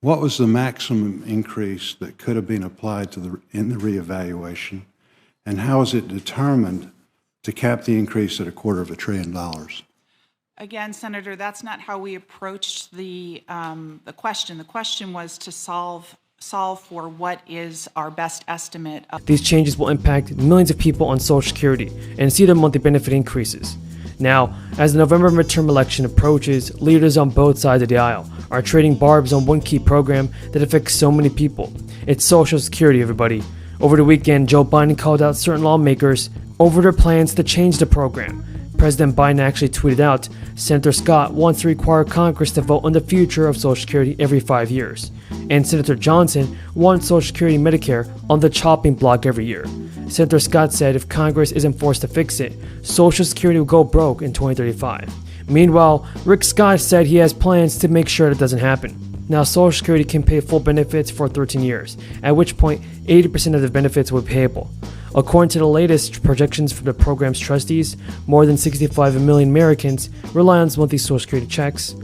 What was the maximum increase that could have been applied in the reevaluation, and how is it determined to cap the increase at $250 billion? Again, Senator, that's not how we approached the question. The question was to solve for what is our best estimate of. These changes will impact millions of people on Social Security and see their monthly benefit increases. Now, as the November midterm election approaches, leaders on both sides of the aisle are trading barbs on one key program that affects so many people. It's Social Security, everybody. Over the weekend, Joe Biden called out certain lawmakers over their plans to change the program. President Biden actually tweeted out, Senator Scott wants to require Congress to vote on the future of Social Security every 5 years. And Senator Johnson wants Social Security and Medicare on the chopping block every year. Senator Scott said if Congress isn't forced to fix it, Social Security will go broke in 2035. Meanwhile, Rick Scott said he has plans to make sure that doesn't happen. Now, Social Security can pay full benefits for 13 years, at which point 80% of the benefits will be payable. According to the latest projections from the program's trustees, more than 65 million Americans rely on monthly Social Security checks,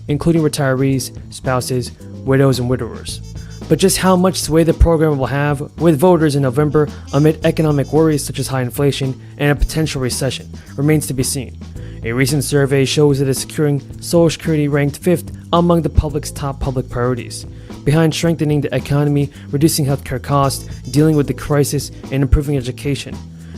including retirees, spouses, widows, and widowers. But just how much sway the program will have with voters in November amid economic worries such as high inflation and a potential recession remains to be seen. A recent survey shows that securing Social Security ranked 5th among the public's top public priorities, behind strengthening the economy, reducing healthcare costs, dealing with the crisis, and improving education.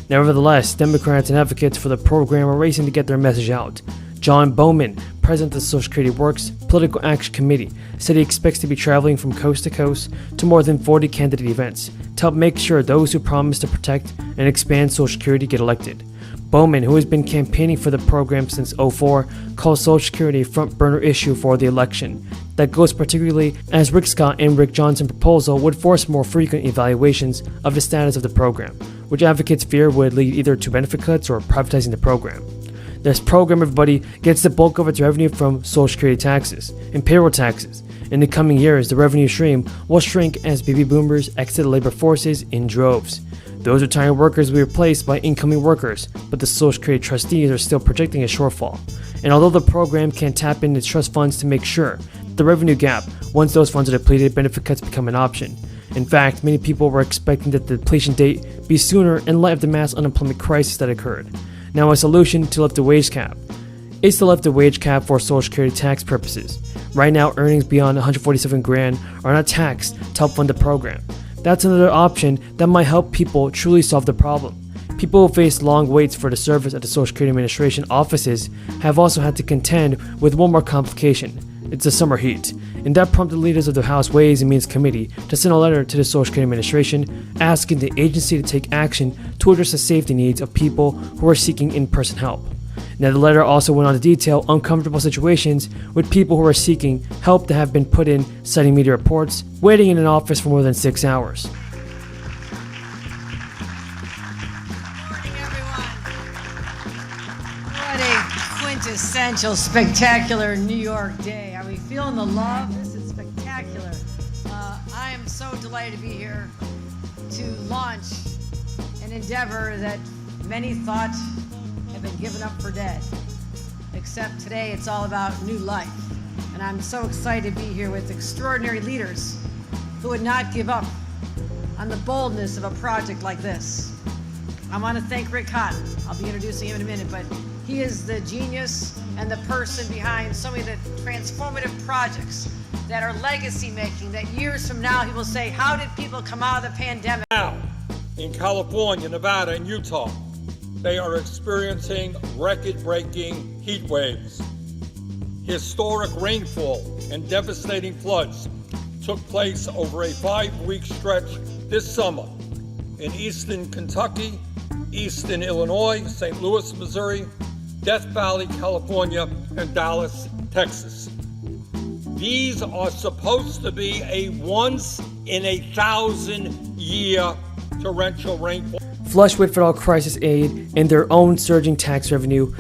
Nevertheless, Democrats and advocates for the program are racing to get their message out. John Bowman, president of the Social Security Works Political Action Committee, said he expects to be traveling from coast to coast to more than 40 candidate events to help make sure those who promise to protect and expand Social Security get elected. Bowman, who has been campaigning for the program since 2004, calls Social Security a front-burner issue for the election. That goes particularly as Rick Scott and Rick Johnson's proposal would force more frequent evaluations of the status of the program, which advocates fear would lead either to benefit cuts or privatizing the program. This program, everybody, gets the bulk of its revenue from Social Security taxes and payroll taxes. In the coming years, the revenue stream will shrink as baby boomers exit the labor forces in droves. Those retiring workers will be replaced by incoming workers, but the Social Security trustees are still projecting a shortfall. And although the program can tap into its trust funds to make sure the revenue gap, once those funds are depleted, benefit cuts become an option. In fact, many people were expecting that the depletion date be sooner in light of the mass unemployment crisis that occurred. Now, a solution to lift the wage cap is to lift the wage cap for Social Security tax purposes. Right now, earnings beyond $147,000 are not taxed to help fund the program. That's another option that might help people truly solve the problem. People who face long waits for the service at the Social Security Administration offices have also had to contend with one more complication. It's the summer heat, and that prompted leaders of the House Ways and Means Committee to send a letter to the Social Security Administration asking the agency to take action to address the safety needs of people who are seeking in-person help. Now, the letter also went on to detail uncomfortable situations with people who are seeking help that have been put in, citing media reports, waiting in an office for more than 6 hours. Good morning, everyone. What a quintessential, spectacular New York day. Are we feeling the love? This is spectacular. I am so delighted to be here to launch an endeavor that many thought have been given up for dead. Except today it's all about new life. And I'm so excited to be here with extraordinary leaders who would not give up on the boldness of a project like this. I want to thank Rick Cotton. I'll be introducing him in a minute, but he is the genius and the person behind so many of the transformative projects that are legacy making, that years from now he will say, how did people come out of the pandemic? Now, in California, Nevada, and Utah, they are experiencing record-breaking heat waves. Historic rainfall and devastating floods took place over a 5-week stretch this summer in eastern Kentucky, eastern Illinois, St. Louis, Missouri, Death Valley, California, and Dallas, Texas. These are supposed to be a once-in-a-thousand-year torrential rainfall. Flush with federal crisis aid and their own surging tax revenue,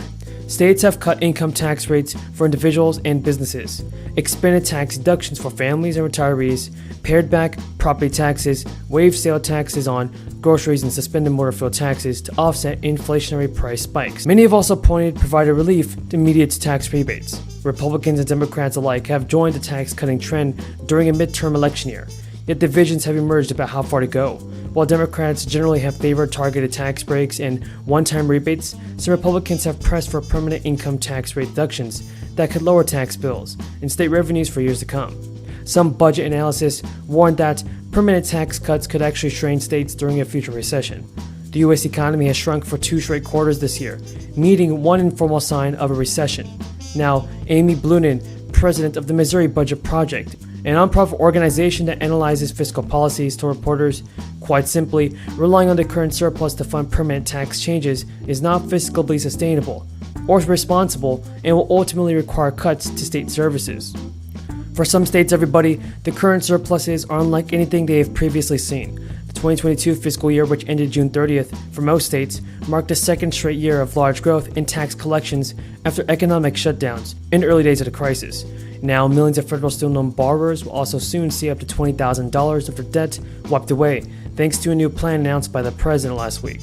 States have cut income tax rates for individuals and businesses, expanded tax deductions for families and retirees, pared back property taxes, waived sale taxes on groceries, and suspended motor fuel taxes to offset inflationary price spikes. Many have also provided relief to immediate tax rebates. Republicans and Democrats alike have joined the tax-cutting trend during a midterm election year, yet divisions have emerged about how far to go. While Democrats generally have favored targeted tax breaks and one-time rebates, some Republicans have pressed for permanent income tax rate deductions that could lower tax bills and state revenues for years to come. Some budget analysis warned that permanent tax cuts could actually strain states during a future recession. The U.S. economy has shrunk for 2 straight quarters this year, meeting one informal sign of a recession. Now, Amy Blunin, president of the Missouri Budget Project, a nonprofit organization that analyzes fiscal policies, told reporters, quite simply, relying on the current surplus to fund permanent tax changes is not fiscally sustainable or responsible and will ultimately require cuts to state services. For some states, everybody, the current surpluses are unlike anything they have previously seen. The 2022 fiscal year, which ended June 30th, for most states, marked the second straight year of large growth in tax collections after economic shutdowns in the early days of the crisis. Now, millions of federal student loan borrowers will also soon see up to $20,000 of their debt wiped away, thanks to a new plan announced by the president last week.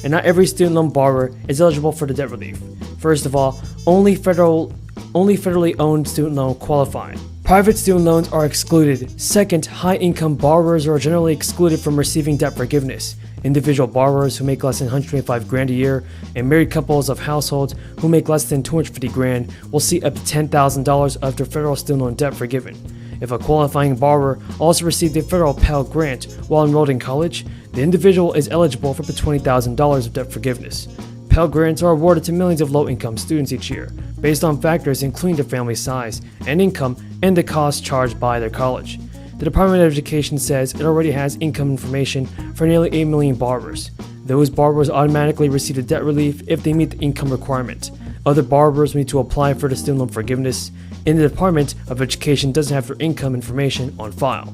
And not every student loan borrower is eligible for the debt relief. First of all, only federally owned student loans qualify. Private student loans are excluded. Second, high-income borrowers are generally excluded from receiving debt forgiveness. Individual borrowers who make less than $125,000 a year and married couples of households who make less than $250,000 will see up to $10,000 of their federal student loan debt forgiven. If a qualifying borrower also received a federal Pell Grant while enrolled in college, the individual is eligible for up to $20,000 of debt forgiveness. Pell Grants are awarded to millions of low-income students each year, based on factors including their family size and income and the costs charged by their college. The Department of Education says it already has income information for nearly 8 million borrowers. Those borrowers automatically receive the debt relief if they meet the income requirement. Other borrowers need to apply for the student loan forgiveness, and the Department of Education doesn't have their income information on file.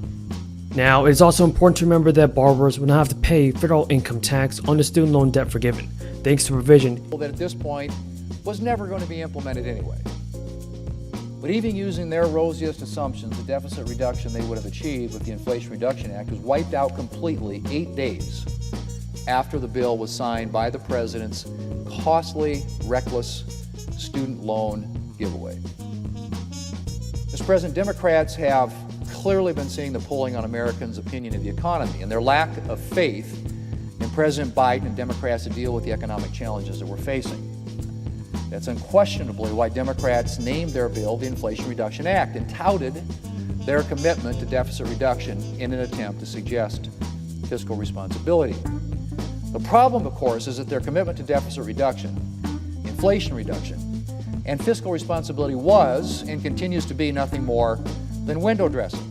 Now, it is also important to remember that borrowers will not have to pay federal income tax on the student loan debt forgiven, thanks to provision that at this point was never going to be implemented anyway. But even using their rosiest assumptions, the deficit reduction they would have achieved with the Inflation Reduction Act was wiped out completely 8 days after the bill was signed by the president's costly, reckless student loan giveaway. Mr. President, Democrats have clearly been seeing the polling on Americans' opinion of the economy and their lack of faith in President Biden and Democrats to deal with the economic challenges that we're facing. That's unquestionably why Democrats named their bill the Inflation Reduction Act and touted their commitment to deficit reduction in an attempt to suggest fiscal responsibility. The problem, of course, is that their commitment to deficit reduction, inflation reduction, and fiscal responsibility was and continues to be nothing more than window dressing.